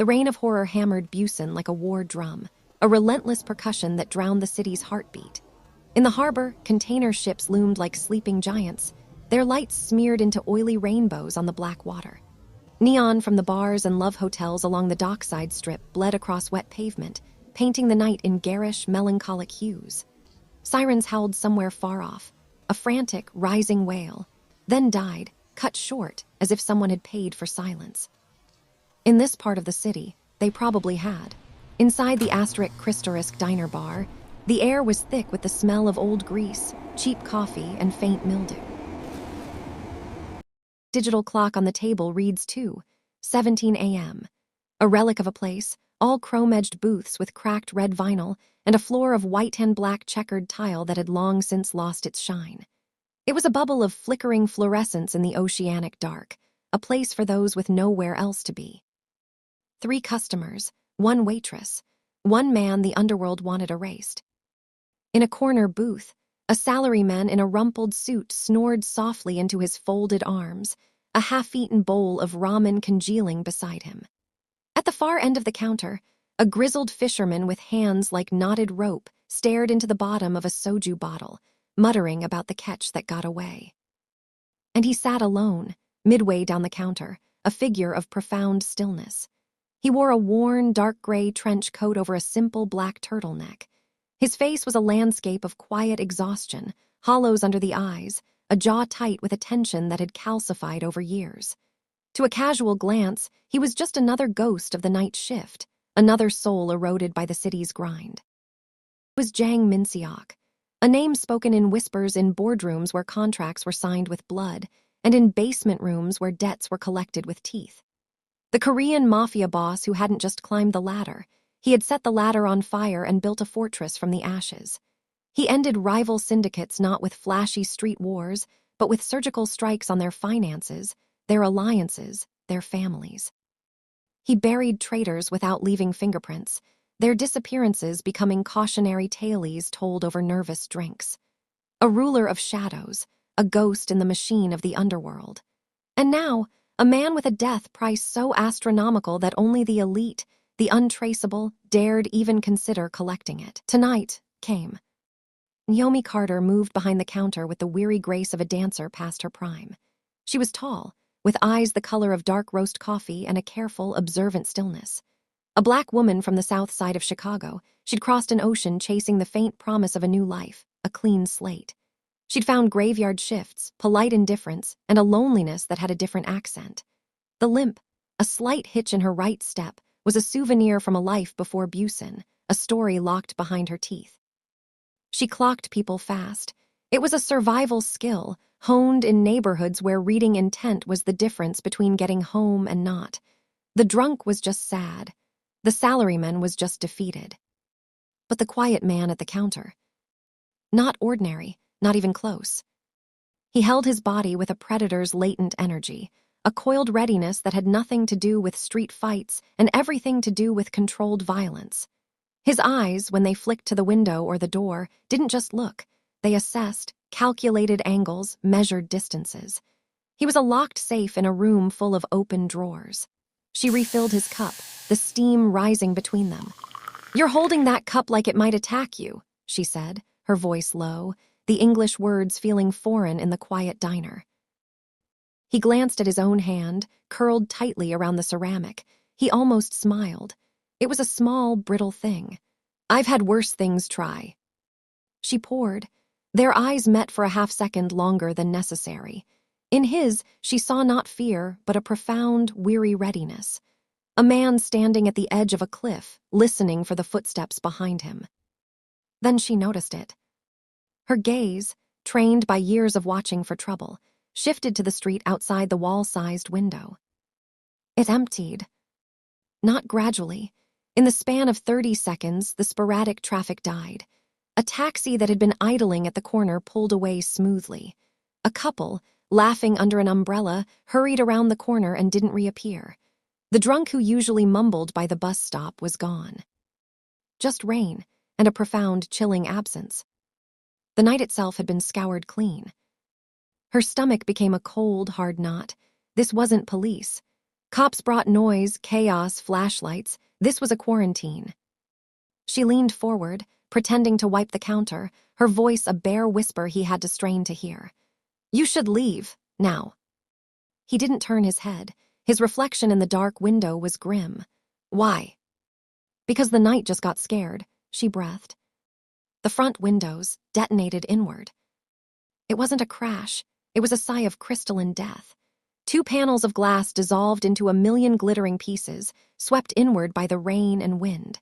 The rain of horror hammered Busan like a war drum, a relentless percussion that drowned the city's heartbeat. In the harbor, container ships loomed like sleeping giants, their lights smeared into oily rainbows on the black water. Neon from the bars and love hotels along the dockside strip bled across wet pavement, painting the night in garish, melancholic hues. Sirens howled somewhere far off, a frantic, rising wail, then died, cut short as if someone had paid for silence. In this part of the city, they probably had. Inside the **Christorisk diner bar, the air was thick with the smell of old grease, cheap coffee, and faint mildew. Digital clock on the table reads 2:17 a.m. A relic of a place, all chrome-edged booths with cracked red vinyl and a floor of white and black checkered tile that had long since lost its shine. It was a bubble of flickering fluorescence in the oceanic dark, a place for those with nowhere else to be. 3 customers, 1 waitress, 1 man the underworld wanted erased. In a corner booth, a salaryman in a rumpled suit snored softly into his folded arms, a half-eaten bowl of ramen congealing beside him. At the far end of the counter, a grizzled fisherman with hands like knotted rope stared into the bottom of a soju bottle, muttering about the catch that got away. And he sat alone, midway down the counter, a figure of profound stillness. He wore a worn, dark gray trench coat over a simple black turtleneck. His face was a landscape of quiet exhaustion, hollows under the eyes, a jaw tight with a tension that had calcified over years. To a casual glance, he was just another ghost of the night shift, another soul eroded by the city's grind. It was Jang Min-seok, a name spoken in whispers in boardrooms where contracts were signed with blood, and in basement rooms where debts were collected with teeth. The Korean Mafia boss who hadn't just climbed the ladder, he had set the ladder on fire and built a fortress from the ashes. He ended rival syndicates not with flashy street wars, but with surgical strikes on their finances, their alliances, their families. He buried traitors without leaving fingerprints, their disappearances becoming cautionary tales told over nervous drinks. A ruler of shadows, a ghost in the machine of the underworld. And now, a man with a death price so astronomical that only the elite, the untraceable, dared even consider collecting it. Tonight came. Naomi Carter moved behind the counter with the weary grace of a dancer past her prime. She was tall, with eyes the color of dark roast coffee and a careful, observant stillness. A black woman from the south side of Chicago, she'd crossed an ocean chasing the faint promise of a new life, a clean slate. She'd found graveyard shifts, polite indifference, and a loneliness that had a different accent. The limp, a slight hitch in her right step, was a souvenir from a life before Busan, a story locked behind her teeth. She clocked people fast. It was a survival skill, honed in neighborhoods where reading intent was the difference between getting home and not. The drunk was just sad. The salaryman was just defeated. But the quiet man at the counter, not ordinary, not even close. He held his body with a predator's latent energy, a coiled readiness that had nothing to do with street fights and everything to do with controlled violence. His eyes, when they flicked to the window or the door, didn't just look. They assessed, calculated angles, measured distances. He was a locked safe in a room full of open drawers. She refilled his cup, the steam rising between them. "You're holding that cup like it might attack you," she said, her voice low, the English words feeling foreign in the quiet diner. He glanced at his own hand, curled tightly around the ceramic. He almost smiled. It was a small, brittle thing. "I've had worse things try." She poured. Their eyes met for a half-second longer than necessary. In his, she saw not fear, but a profound, weary readiness. A man standing at the edge of a cliff, listening for the footsteps behind him. Then she noticed it. Her gaze, trained by years of watching for trouble, shifted to the street outside the wall-sized window. It emptied. Not gradually. In the span of 30 seconds, the sporadic traffic died. A taxi that had been idling at the corner pulled away smoothly. A couple, laughing under an umbrella, hurried around the corner and didn't reappear. The drunk who usually mumbled by the bus stop was gone. Just rain, and a profound, chilling absence. The night itself had been scoured clean. Her stomach became a cold, hard knot. This wasn't police. Cops brought noise, chaos, flashlights. This was a quarantine. She leaned forward, pretending to wipe the counter, her voice a bare whisper he had to strain to hear. You should leave, now. He didn't turn his head. His reflection in the dark window was grim. Why? Because the night just got scared, she breathed. The front windows detonated inward. It wasn't a crash. It was a sigh of crystalline death. 2 panels of glass dissolved into a million glittering pieces, swept inward by the rain and wind.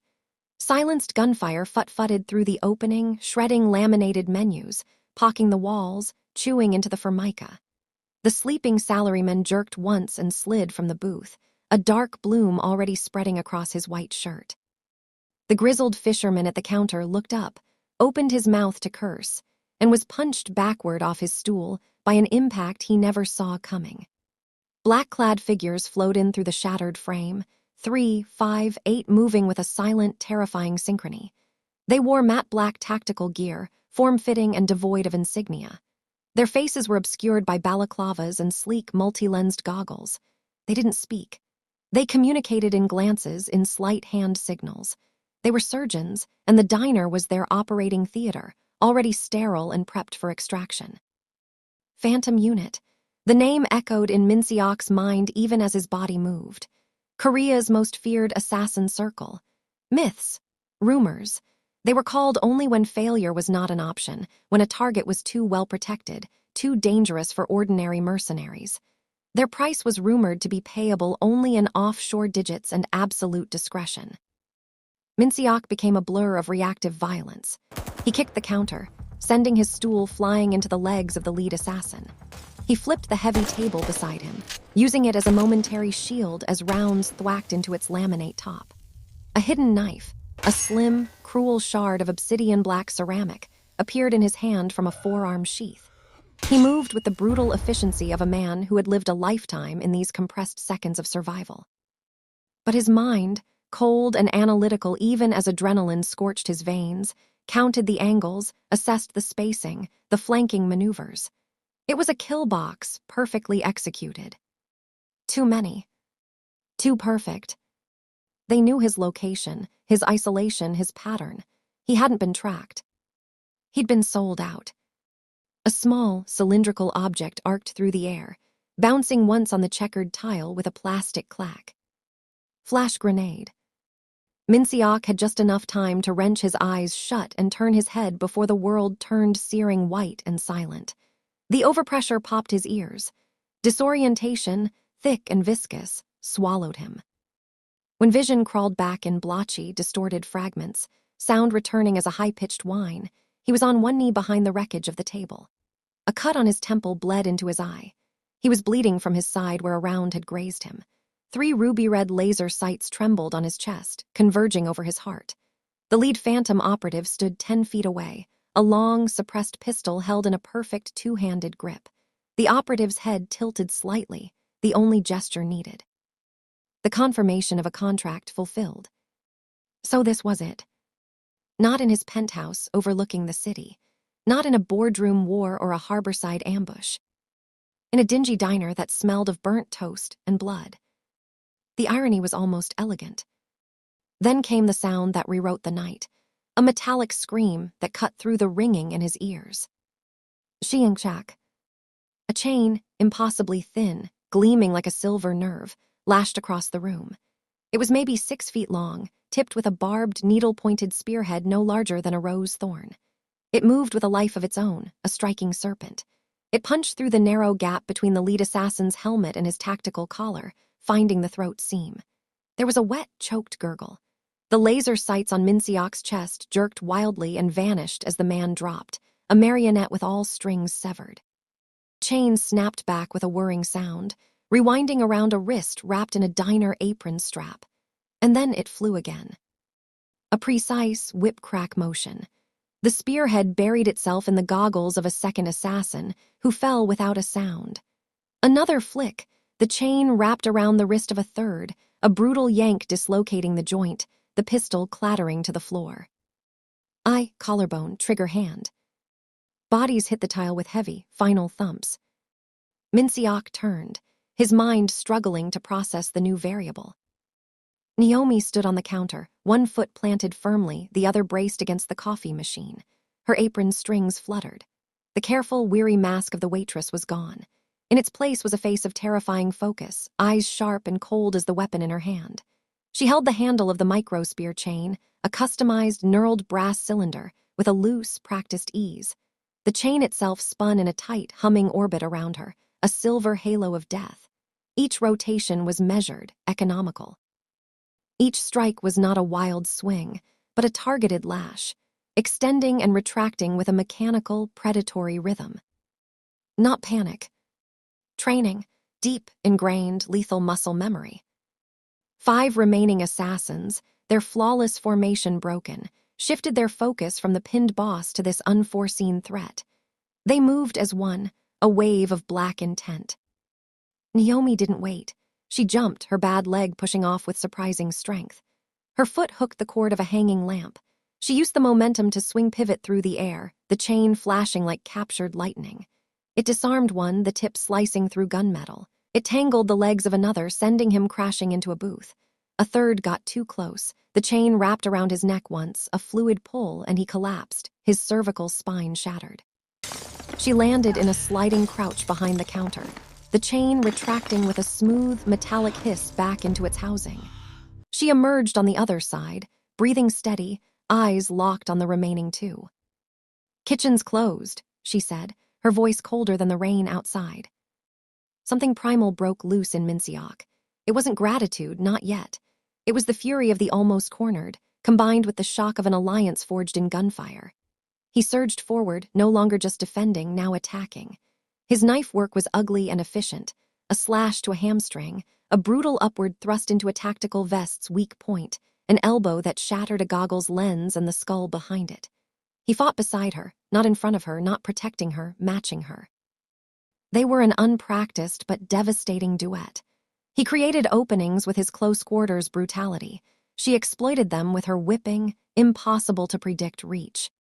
Silenced gunfire fut-futted through the opening, shredding laminated menus, pocking the walls, chewing into the formica. The sleeping salaryman jerked once and slid from the booth, a dark bloom already spreading across his white shirt. The grizzled fisherman at the counter looked up, opened his mouth to curse, and was punched backward off his stool by an impact he never saw coming. Black-clad figures flowed in through the shattered frame, 3, 5, 8 moving with a silent, terrifying synchrony. They wore matte black tactical gear, form-fitting and devoid of insignia. Their faces were obscured by balaclavas and sleek, multi-lensed goggles. They didn't speak. They communicated in glances, in slight hand signals. They were surgeons, and the diner was their operating theater, already sterile and prepped for extraction. Phantom Unit. The name echoed in Min-seok's mind even as his body moved. Korea's most feared assassin circle. Myths. Rumors. They were called only when failure was not an option, when a target was too well protected, too dangerous for ordinary mercenaries. Their price was rumored to be payable only in offshore digits and absolute discretion. Min-seok became a blur of reactive violence. He kicked the counter, sending his stool flying into the legs of the lead assassin. He flipped the heavy table beside him, using it as a momentary shield as rounds thwacked into its laminate top. A hidden knife, a slim, cruel shard of obsidian-black ceramic, appeared in his hand from a forearm sheath. He moved with the brutal efficiency of a man who had lived a lifetime in these compressed seconds of survival. But his mind, cold and analytical even as adrenaline scorched his veins, counted the angles, assessed the spacing, the flanking maneuvers. It was a kill box, perfectly executed. Too many. Too perfect. They knew his location, his isolation, his pattern. He hadn't been tracked. He'd been sold out. A small, cylindrical object arced through the air, bouncing once on the checkered tile with a plastic clack. Flash grenade. Min-seok had just enough time to wrench his eyes shut and turn his head before the world turned searing white and silent. The overpressure popped his ears. Disorientation, thick and viscous, swallowed him. When vision crawled back in blotchy, distorted fragments, sound returning as a high-pitched whine, he was on one knee behind the wreckage of the table. A cut on his temple bled into his eye. He was bleeding from his side where a round had grazed him. 3 ruby-red laser sights trembled on his chest, converging over his heart. The lead phantom operative stood 10 feet away, a long, suppressed pistol held in a perfect 2-handed grip. The operative's head tilted slightly, the only gesture needed. The confirmation of a contract fulfilled. So this was it. Not in his penthouse overlooking the city, not in a boardroom war or a harborside ambush. In a dingy diner that smelled of burnt toast and blood. The irony was almost elegant. Then came the sound that rewrote the night, a metallic scream that cut through the ringing in his ears. Shing-chak. A chain, impossibly thin, gleaming like a silver nerve, lashed across the room. It was maybe 6 feet long, tipped with a barbed, needle-pointed spearhead no larger than a rose thorn. It moved with a life of its own, a striking serpent. It punched through the narrow gap between the lead assassin's helmet and his tactical collar, finding the throat seam. There was a wet, choked gurgle. The laser sights on Min-seok's chest jerked wildly and vanished as the man dropped, a marionette with all strings severed. Chains snapped back with a whirring sound, rewinding around a wrist wrapped in a diner apron strap. And then it flew again. A precise whip-crack motion. The spearhead buried itself in the goggles of a second assassin, who fell without a sound. Another flick, the chain wrapped around the wrist of a third, a brutal yank dislocating the joint, the pistol clattering to the floor. Eye, collarbone, trigger hand. Bodies hit the tile with heavy, final thumps. Min-seok turned, his mind struggling to process the new variable. Naomi stood on the counter, one foot planted firmly, the other braced against the coffee machine. Her apron strings fluttered. The careful, weary mask of the waitress was gone. In its place was a face of terrifying focus, eyes sharp and cold as the weapon in her hand. She held the handle of the micro-spear chain, a customized, knurled brass cylinder, with a loose, practiced ease. The chain itself spun in a tight, humming orbit around her, a silver halo of death. Each rotation was measured, economical. Each strike was not a wild swing, but a targeted lash, extending and retracting with a mechanical, predatory rhythm. Not panic. Training, deep, ingrained, lethal muscle memory. 5 remaining assassins, their flawless formation broken, shifted their focus from the pinned boss to this unforeseen threat. They moved as one, a wave of black intent. Naomi didn't wait. She jumped, her bad leg pushing off with surprising strength. Her foot hooked the cord of a hanging lamp. She used the momentum to swing pivot through the air, the chain flashing like captured lightning. It disarmed one, the tip slicing through gunmetal. It tangled the legs of another, sending him crashing into a booth. A third got too close. The chain wrapped around his neck once, a fluid pull, and he collapsed, his cervical spine shattered. She landed in a sliding crouch behind the counter, the chain retracting with a smooth, metallic hiss back into its housing. She emerged on the other side, breathing steady, eyes locked on the remaining 2. "Kitchen's closed," she said, her voice colder than the rain outside. Something primal broke loose in Min-seok. It wasn't gratitude, not yet. It was the fury of the almost cornered, combined with the shock of an alliance forged in gunfire. He surged forward, no longer just defending, now attacking. His knife work was ugly and efficient, a slash to a hamstring, a brutal upward thrust into a tactical vest's weak point, an elbow that shattered a goggle's lens and the skull behind it. He fought beside her, not in front of her, not protecting her, matching her. They were an unpracticed but devastating duet. He created openings with his close-quarters brutality. She exploited them with her whipping, impossible-to-predict reach.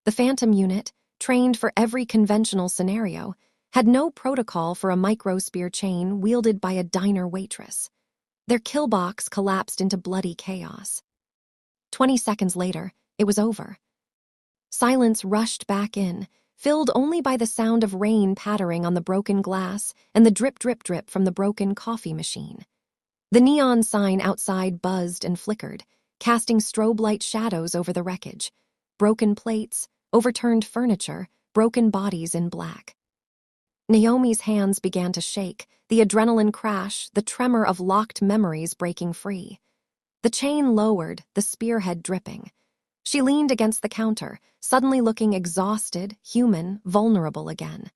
The Phantom unit, trained for every conventional scenario, had no protocol for a micro-spear chain wielded by a diner waitress. Their kill box collapsed into bloody chaos. 20 seconds later, it was over. Silence rushed back in, filled only by the sound of rain pattering on the broken glass and the drip-drip-drip from the broken coffee machine. The neon sign outside buzzed and flickered, casting strobe-light shadows over the wreckage. Broken plates, overturned furniture, broken bodies in black. Naomi's hands began to shake, the adrenaline crash, the tremor of locked memories breaking free. The chain lowered, the spearhead dripping. She leaned against the counter, suddenly looking exhausted, human, vulnerable again.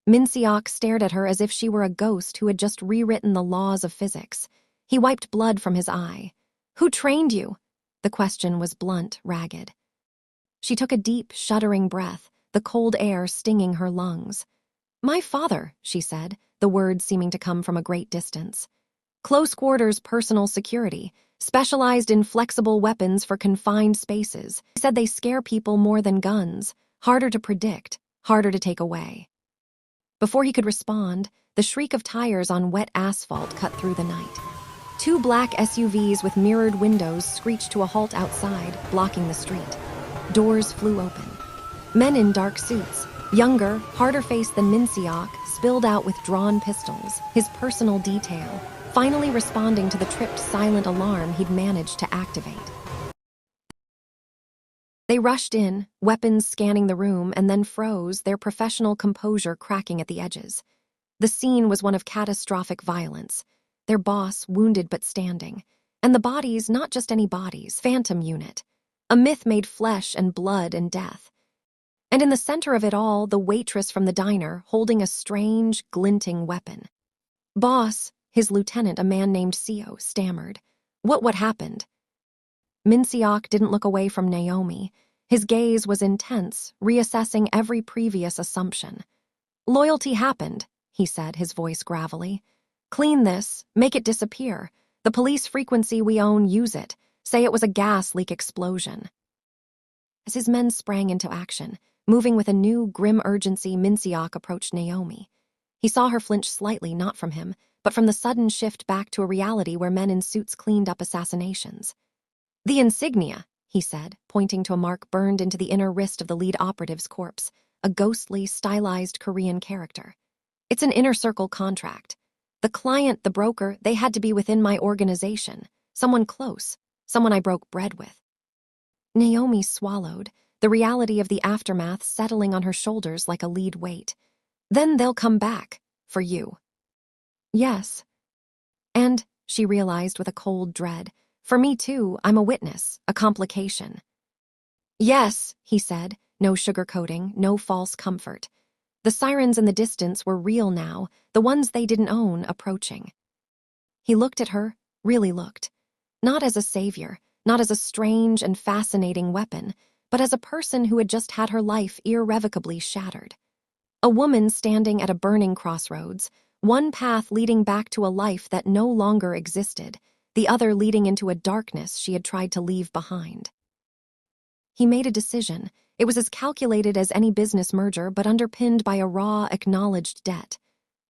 Min-seok stared at her as if she were a ghost who had just rewritten the laws of physics. He wiped blood from his eye. "Who trained you?" The question was blunt, ragged. She took a deep, shuddering breath, the cold air stinging her lungs. "My father," she said, the words seeming to come from a great distance. "Close quarters personal security, specialized in flexible weapons for confined spaces. He said they scare people more than guns, harder to predict, harder to take away." Before he could respond, the shriek of tires on wet asphalt cut through the night. 2 black SUVs with mirrored windows screeched to a halt outside, blocking the street. Doors flew open. Men in dark suits, younger, harder-faced than Min-seok, spilled out with drawn pistols, his personal detail, finally responding to the tripped silent alarm he'd managed to activate. They rushed in, weapons scanning the room, and then froze, their professional composure cracking at the edges. The scene was one of catastrophic violence, their boss wounded but standing, and the bodies not just any bodies, Phantom unit, a myth made flesh and blood and death. And in the center of it all, the waitress from the diner holding a strange, glinting weapon. "Boss," his lieutenant, a man named Seo, stammered. What happened?" Min-seok didn't look away from Naomi. His gaze was intense, reassessing every previous assumption. "Loyalty happened," he said, his voice gravelly. "Clean this, make it disappear. The police frequency we own, use it. Say it was a gas leak explosion." As his men sprang into action, moving with a new, grim urgency, Min-seok approached Naomi. He saw her flinch slightly, not from him, but from the sudden shift back to a reality where men in suits cleaned up assassinations. "The insignia," he said, pointing to a mark burned into the inner wrist of the lead operative's corpse, a ghostly, stylized Korean character. "It's an inner circle contract. The client, the broker, they had to be within my organization. Someone close, someone I broke bread with." Naomi swallowed, the reality of the aftermath settling on her shoulders like a lead weight. "Then they'll come back. For you." "Yes." And, she realized with a cold dread, "for me too, I'm a witness, a complication." "Yes," he said, no sugarcoating, no false comfort. The sirens in the distance were real now, the ones they didn't own approaching. He looked at her, really looked. Not as a savior, not as a strange and fascinating weapon, but as a person who had just had her life irrevocably shattered. A woman standing at a burning crossroads, one path leading back to a life that no longer existed, the other leading into a darkness she had tried to leave behind. He made a decision. It was as calculated as any business merger, but underpinned by a raw, acknowledged debt.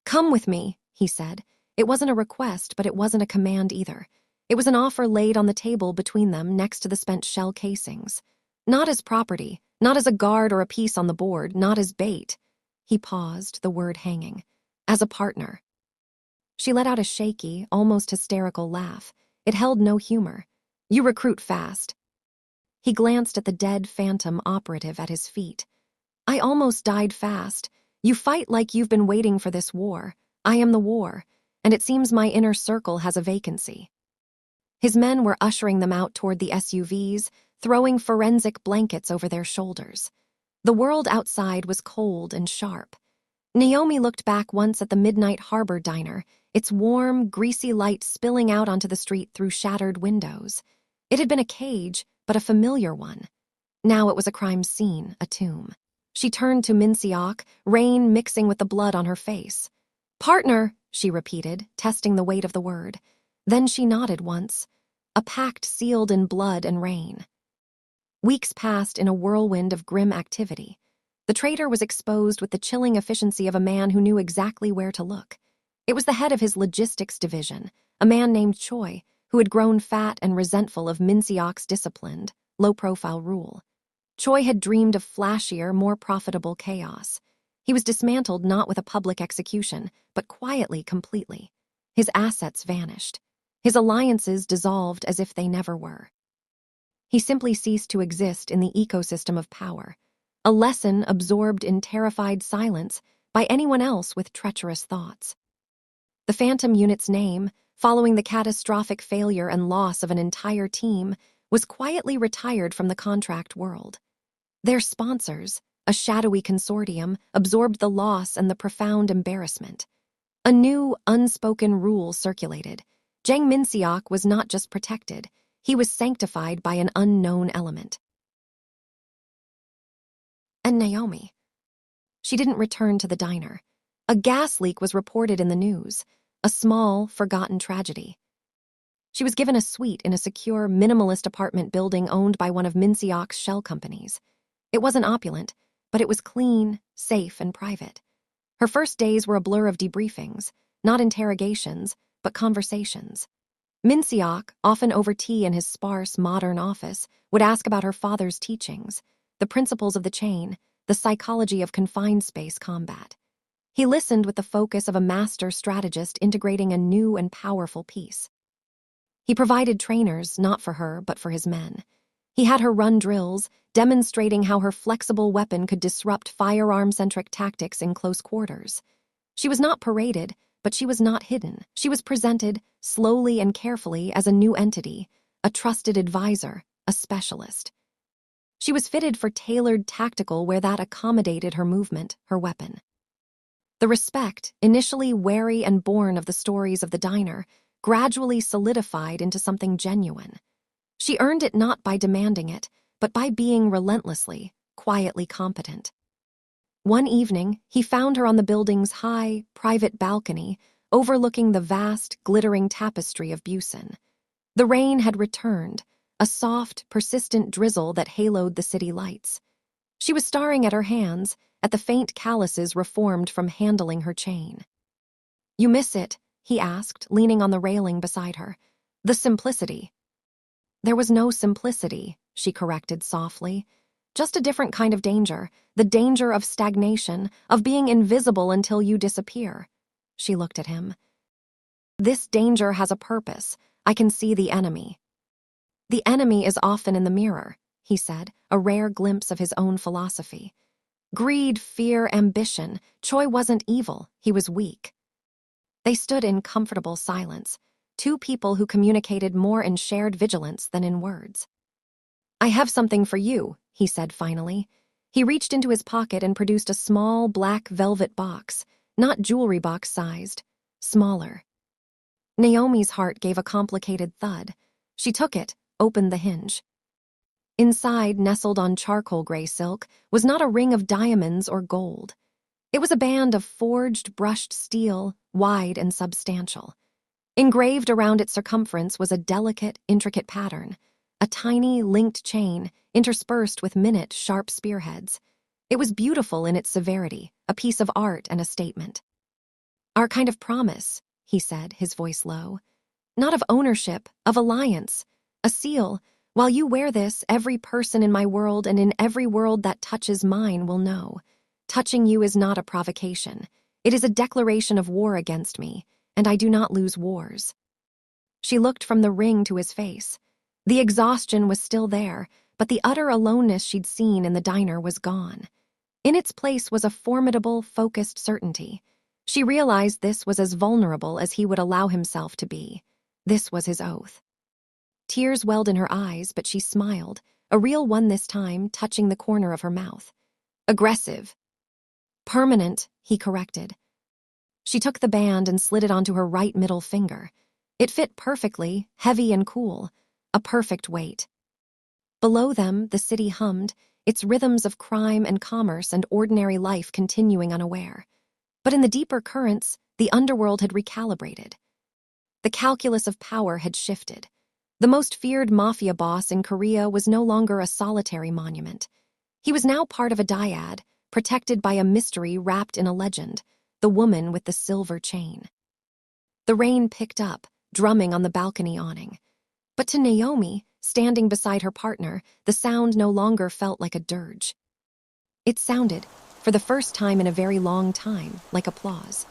"Come with me," he said. It wasn't a request, but it wasn't a command either. It was an offer laid on the table between them next to the spent shell casings. Not as property, not as a guard or a piece on the board, not as bait. He paused, the word hanging. As a partner. She let out a shaky, almost hysterical laugh. It held no humor. "You recruit fast." He glanced at the dead phantom operative at his feet. "I almost died fast. You fight like you've been waiting for this war. I am the war, and it seems my inner circle has a vacancy." His men were ushering them out toward the SUVs, throwing forensic blankets over their shoulders. The world outside was cold and sharp. Naomi looked back once at the Midnight Harbor diner, its warm, greasy light spilling out onto the street through shattered windows. It had been a cage, but a familiar one. Now it was a crime scene, a tomb. She turned to Min-seok, rain mixing with the blood on her face. "Partner," she repeated, testing the weight of the word. Then she nodded once. A pact sealed in blood and rain. Weeks passed in a whirlwind of grim activity. The traitor was exposed with the chilling efficiency of a man who knew exactly where to look. It was the head of his logistics division, a man named Choi, who had grown fat and resentful of Min-seok's disciplined, low-profile rule. Choi had dreamed of flashier, more profitable chaos. He was dismantled not with a public execution, but quietly, completely. His assets vanished. His alliances dissolved as if they never were. He simply ceased to exist in the ecosystem of power, a lesson absorbed in terrified silence by anyone else with treacherous thoughts. The Phantom Unit's name, following the catastrophic failure and loss of an entire team, was quietly retired from the contract world. Their sponsors, a shadowy consortium, absorbed the loss and the profound embarrassment. A new, unspoken rule circulated. Jang Min-seok was not just protected, he was sanctified by an unknown element. And Naomi. She didn't return to the diner. A gas leak was reported in the news, a small, forgotten tragedy. She was given a suite in a secure, minimalist apartment building owned by one of Min-seok's shell companies. It wasn't opulent, but it was clean, safe, and private. Her first days were a blur of debriefings, not interrogations, but conversations. Min-seok, often over tea in his sparse, modern office, would ask about her father's teachings, the principles of the chain, the psychology of confined space combat. He listened with the focus of a master strategist integrating a new and powerful piece. He provided trainers, not for her, but for his men. He had her run drills, demonstrating how her flexible weapon could disrupt firearm-centric tactics in close quarters. She was not paraded, but she was not hidden. She was presented, slowly and carefully, as a new entity, a trusted advisor, a specialist. She was fitted for tailored tactical where that accommodated her movement, her weapon. The respect, initially wary and born of the stories of the diner, gradually solidified into something genuine. She earned it not by demanding it, but by being relentlessly, quietly competent. One evening, he found her on the building's high, private balcony, overlooking the vast, glittering tapestry of Busan. The rain had returned, a soft, persistent drizzle that haloed the city lights. She was staring at her hands, at the faint calluses reformed from handling her chain. "You miss it?" he asked, leaning on the railing beside her. "The simplicity." "There was no simplicity," she corrected softly. "Just a different kind of danger, the danger of stagnation, of being invisible until you disappear." She looked at him. "This danger has a purpose. I can see the enemy." "The enemy is often in the mirror," he said, a rare glimpse of his own philosophy. "Greed, fear, ambition. Choi wasn't evil, he was weak." They stood in comfortable silence, two people who communicated more in shared vigilance than in words. "I have something for you," he said finally. He reached into his pocket and produced a small black velvet box, not jewelry box sized, smaller. Naomi's heart gave a complicated thud. She took it, opened the hinge. Inside, nestled on charcoal gray silk, was not a ring of diamonds or gold. It was a band of forged, brushed steel, wide and substantial. Engraved around its circumference was a delicate, intricate pattern, a tiny, linked chain interspersed with minute, sharp spearheads. It was beautiful in its severity, a piece of art and a statement. "Our kind of promise," he said, his voice low. "Not of ownership, of alliance. A seal. While you wear this, every person in my world and in every world that touches mine will know. Touching you is not a provocation. It is a declaration of war against me, and I do not lose wars." She looked from the ring to his face. The exhaustion was still there, but the utter aloneness she'd seen in the diner was gone. In its place was a formidable, focused certainty. She realized this was as vulnerable as he would allow himself to be. This was his oath. Tears welled in her eyes, but she smiled, a real one this time, touching the corner of her mouth. "Aggressive." "Permanent," he corrected. She took the band and slid it onto her right middle finger. It fit perfectly, heavy and cool, a perfect weight. Below them, the city hummed, its rhythms of crime and commerce and ordinary life continuing unaware. But in the deeper currents, the underworld had recalibrated. The calculus of power had shifted. The most feared mafia boss in Korea was no longer a solitary monument. He was now part of a dyad, protected by a mystery wrapped in a legend, the woman with the silver chain. The rain picked up, drumming on the balcony awning. But to Naomi, standing beside her partner, the sound no longer felt like a dirge. It sounded, for the first time in a very long time, like applause.